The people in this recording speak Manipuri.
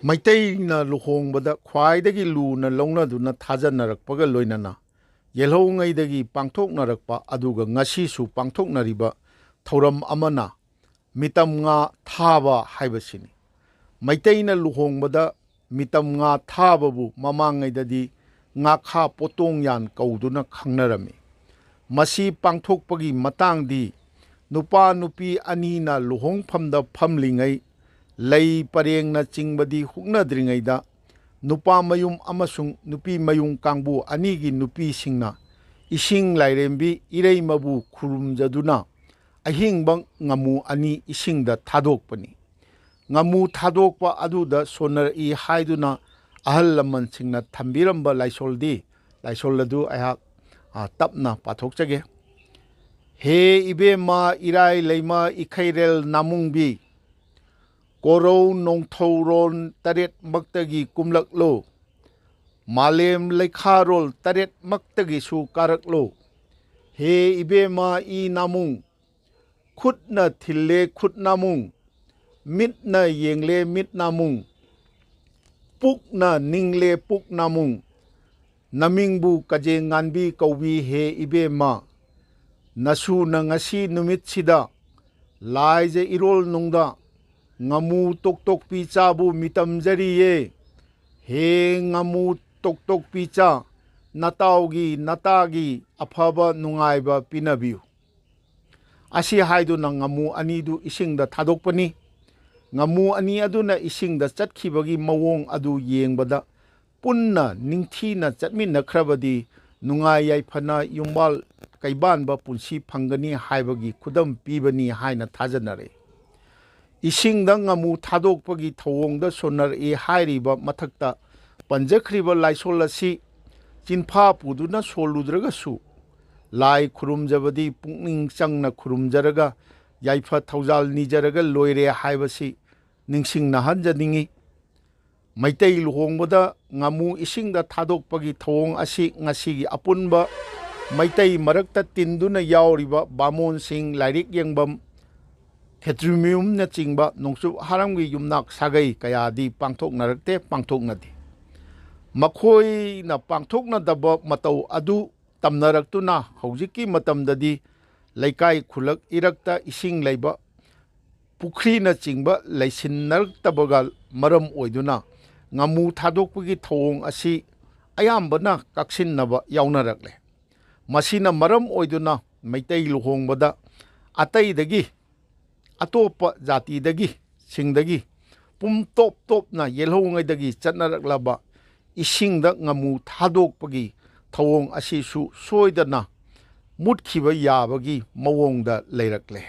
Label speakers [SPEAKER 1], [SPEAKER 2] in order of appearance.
[SPEAKER 1] ꯃꯩꯇꯩꯅ ꯂꯨꯍꯣꯡꯕꯗ ꯈ꯭ꯋꯥꯏꯗꯒꯤ ꯂꯨꯅ ꯂꯧꯅꯗꯨꯅ ꯊꯥꯖꯅꯔꯛꯄꯒ ꯂꯣꯏꯅꯅ ꯌꯦꯜꯍꯧꯉꯩꯗꯒꯤ ꯄꯥꯡꯊꯣꯛꯅꯔꯛꯄ ꯑꯗꯨꯒ ꯉꯁꯤꯁꯨ ꯄꯥꯡꯊꯣꯛꯅꯔꯤꯕ ꯊꯧꯔꯝ ꯑꯃꯅ ꯃꯤꯇꯝ ꯉꯥ ꯊꯥꯕ ꯍꯥꯏꯕꯁꯤꯅꯤ꯫ ꯃꯩꯇꯩꯅ ꯂꯨꯍꯣꯡꯕꯗ ꯃꯤꯇꯝ ꯉꯥ ꯊꯥꯕꯕꯨ ꯃꯃꯥꯡꯉꯩꯗꯗꯤ ꯉꯥꯈꯥ ꯄꯣꯠꯇꯣꯡꯌꯥꯟ ꯀꯧꯗꯨꯅ ꯈꯪꯅꯔꯝꯃꯤ꯫ ꯃꯁꯤ ꯄꯥꯡꯊꯣꯛꯄꯒꯤ ꯃꯇꯥꯡꯗꯤ ꯅꯨꯄꯥ ꯅꯨꯄꯤ ꯑꯅꯤꯅ ꯂꯨꯍꯣꯡꯐꯝꯗ ꯐꯝꯂꯤꯉꯩ ꯂꯩ ꯄꯔꯦꯡꯅ ꯆꯤꯡꯕꯗꯤ ꯍꯨꯛꯅꯗ꯭ꯔꯤꯉꯩꯗ ꯅꯨꯄꯥ ꯃꯌꯨꯝ ꯑꯃꯁꯨꯡ ꯅꯨꯄꯤ ꯃꯌꯨꯝ ꯀꯥꯡꯕꯨ ꯑꯅꯤꯒꯤ ꯅꯨꯄꯤꯁꯤꯡꯅ ꯏꯁꯤꯡ ꯂꯥꯏꯔꯦꯝꯕꯤ ꯏꯔꯩꯃꯕꯨ ꯈꯨꯔꯨꯝꯖꯗꯨꯅ ꯑꯍꯤꯡꯕ ꯉꯥꯃꯨ ꯑꯅꯤ ꯏꯁꯤꯡꯗ ꯊꯥꯗꯣꯛꯄꯅꯤ꯫ ꯉꯥꯃꯨ ꯊꯥꯗꯣꯛꯄ ꯑꯗꯨꯗ ꯁꯣꯟꯅꯔꯛꯏ ꯍꯥꯏꯗꯨꯅ ꯑꯍꯜ ꯂꯃꯟꯁꯤꯡꯅ ꯊꯝꯕꯤꯔꯝꯕ ꯂꯥꯏꯁꯣꯜ ꯑꯗꯨ ꯑꯩꯍꯥꯛ ꯇꯞꯅ ꯄꯥꯊꯣꯛꯆꯒꯦ꯫ ꯍꯦ ꯏꯕꯦꯝꯃ ꯏꯔꯥꯏ ꯂꯩꯃ ꯏꯈꯩꯔꯦꯜ ꯅꯥꯃꯨꯡꯕꯤ, ꯀꯣꯔꯧ ꯅꯣꯡꯊꯧꯔꯣꯜ ꯇꯔꯦꯠꯃꯛꯇꯒꯤ ꯀꯨꯝꯂꯛꯂꯣ, ꯃꯥꯂꯦꯝ ꯂꯩꯈꯥꯔꯣꯜ ꯇꯔꯦꯠꯃꯛꯇꯒꯤꯁꯨ ꯀꯥꯔꯛꯂꯣ꯫ ꯍꯦ ꯏꯕꯦꯝꯃ ꯏ ꯅꯥꯃꯨꯡ, ꯈꯨꯠꯅ ꯊꯤꯜꯂꯦ ꯈꯨꯠ ꯅꯥꯃꯨꯡ, ꯃꯤꯠꯅ ꯌꯦꯡꯂꯦ ꯃꯤꯠ ꯅꯥꯃꯨꯡ, ꯄꯨꯛꯅ ꯅꯤꯡꯂꯦ ꯄꯨꯛ ꯅꯥꯃꯨꯡ, ꯅꯃꯤꯡꯕꯨ ꯀꯖꯦꯡ ꯉꯥꯟꯕꯤ ꯀꯧꯕꯤ ꯍꯦ ꯏꯕꯦꯝꯃ, ꯅꯁꯨꯅ ꯉꯁꯤ ꯅꯨꯃꯤꯠꯁꯤꯗ ꯂꯥꯏꯖ ꯏꯔꯣꯜꯅꯨꯡꯗ ꯉꯥꯃꯨ ꯇꯣꯛꯇꯣꯛꯄꯤꯆꯥꯕꯨ ꯃꯤꯇꯝꯖꯔꯤꯌꯦ꯫ ꯍꯦ ꯉꯥꯃꯨ ꯇꯣꯛꯇꯣꯛꯄꯤꯆꯥ, ꯅꯇꯥꯎꯒꯤ ꯑꯐꯕ ꯅꯨꯡꯉꯥꯏꯕ ꯄꯤꯅꯕꯤꯌꯨ꯫ ꯑꯁꯤ ꯍꯥꯏꯗꯨꯅ ꯉꯥꯃꯨ ꯑꯅꯤꯗꯨ ꯏꯁꯤꯡꯗ ꯊꯥꯗꯣꯛꯄꯅꯤ꯫ ꯉꯥꯃꯨ ꯑꯅꯤ ꯑꯗꯨꯅ ꯏꯁꯤꯡꯗ ꯆꯠꯈꯤꯕꯒꯤ ꯃꯑꯣꯡ ꯑꯗꯨ ꯌꯦꯡꯕꯗ ꯄꯨꯟꯅ ꯅꯤꯡꯊꯤꯅ ꯆꯠꯃꯤꯟꯅꯈ꯭ꯔꯕꯗꯤ ꯅꯨꯡꯉꯥꯏ ꯌꯥꯏꯐꯅ ꯌꯨꯝꯕꯥꯜ ꯀꯩꯕꯥꯟꯕ ꯄꯨꯟꯁꯤ ꯐꯪꯒꯅꯤ ꯍꯥꯏꯕꯒꯤ ꯈꯨꯗꯝ ꯄꯤꯕꯅꯤ ꯍꯥꯏꯅ ꯊꯥꯖꯅꯔꯦ꯫ ꯏꯁꯤꯡꯗ ꯉꯥꯃꯨ ꯊꯥꯗꯣꯛꯄꯒꯤ ꯊꯧꯑꯣꯡꯗ ꯁꯣꯟꯅꯔꯛꯏ ꯍꯥꯏꯔꯤꯕ ꯃꯊꯛꯇ ꯄꯟꯖꯈ꯭ꯔꯤꯕ ꯂꯥꯏꯁꯣꯜ ꯑꯁꯤ ꯆꯤꯟꯐꯥ ꯄꯨꯗꯨꯅ ꯁꯣꯜꯂꯨꯗ꯭ꯔꯒꯁꯨ ꯂꯥꯏ ꯈꯨꯔꯨꯝꯖꯕꯗꯤ ꯄꯨꯛꯅꯤꯡ ꯆꯪꯅ ꯈꯨꯔꯨꯝꯖꯔꯒ ꯌꯥꯏꯐ ꯊꯧꯖꯥꯜ ꯅꯤꯖꯔꯒ ꯂꯣꯏꯔꯦ ꯍꯥꯏꯕꯁꯤ ꯅꯤꯡꯁꯤꯡꯅꯍꯟꯖꯅꯤꯡꯉꯤ꯫ ꯃꯩꯇꯩ ꯂꯨꯍꯣꯡꯕꯗ ꯉꯥꯃꯨ ꯏꯁꯤꯡꯗ ꯊꯥꯗꯣꯛꯄꯒꯤ ꯊꯧꯑꯣꯡ ꯑꯁꯤ ꯉꯁꯤꯒꯤ ꯑꯄꯨꯟꯕ ꯃꯩꯇꯩ ꯃꯔꯛꯇ ꯇꯤꯟꯗꯨꯅ ꯌꯥꯎꯔꯤꯕ ꯕꯥꯃꯣꯟꯁꯤꯡ, ꯂꯥꯏꯔꯤꯛ ꯌꯦꯡꯐꯝ, ꯈꯦꯇ꯭ꯔꯤꯃꯌꯨꯝꯅꯆꯤꯡꯕ ꯅꯣꯡꯆꯨꯞ ꯍꯥꯔꯝꯒꯤ ꯌꯨꯝꯅꯥꯛ ꯁꯥꯒꯩ ꯀꯌꯥꯗꯤ ꯄꯥꯡꯊꯣꯛꯅꯗꯦ꯫ ꯃꯈꯣꯏꯅ ꯄꯥꯡꯊꯣꯛꯅꯗꯕ ꯃꯇꯧ ꯑꯗꯨ ꯇꯝꯅꯔꯛꯇꯨꯅ ꯍꯧꯖꯤꯛꯀꯤ ꯃꯇꯝꯗꯗꯤ ꯂꯩꯀꯥꯏ ꯈꯨꯜꯂꯛ ꯏꯔꯛꯇ ꯏꯁꯤꯡ ꯂꯩꯕ ꯄꯨꯈ꯭ꯔꯤꯅꯆꯤꯡꯕ ꯂꯩꯁꯤꯟꯅꯔꯛꯇꯕꯒ ꯃꯔꯝ ꯑꯣꯏꯗꯨꯅ ꯉꯥꯃꯨ ꯊꯥꯗꯣꯛꯄꯒꯤ ꯊꯧꯑꯣꯡ ꯑꯁꯤ ꯑꯌꯥꯝꯕꯅ ꯀꯛꯁꯤꯟꯅꯕ ꯌꯥꯎꯅꯔꯛꯂꯦ꯫ ꯃꯁꯤꯅ ꯃꯔꯝ ꯑꯣꯏꯗꯨꯅ ꯃꯩꯇꯩ ꯂꯨꯍꯣꯡꯕꯗ ꯑꯇꯣꯞꯄ ꯖꯥꯇꯤꯁꯤꯡꯗꯒꯤ ꯄꯨꯝꯇꯣꯞ ꯇꯣꯞꯅ ꯌꯦꯜꯍꯧꯉꯩꯗꯒꯤ ꯆꯠꯅꯔꯛꯂꯕ ꯏꯁꯤꯡꯗ ꯉꯥꯃꯨ ꯊꯥꯗꯣꯛꯄꯒꯤ ꯊꯧꯑꯣꯡ ꯑꯁꯤꯁꯨ ꯁꯣꯏꯗꯅ ꯃꯨꯠꯈꯤꯕ ꯌꯥꯕꯒꯤ ꯃꯑꯣꯡꯗ ꯂꯩꯔꯛꯂꯦ꯫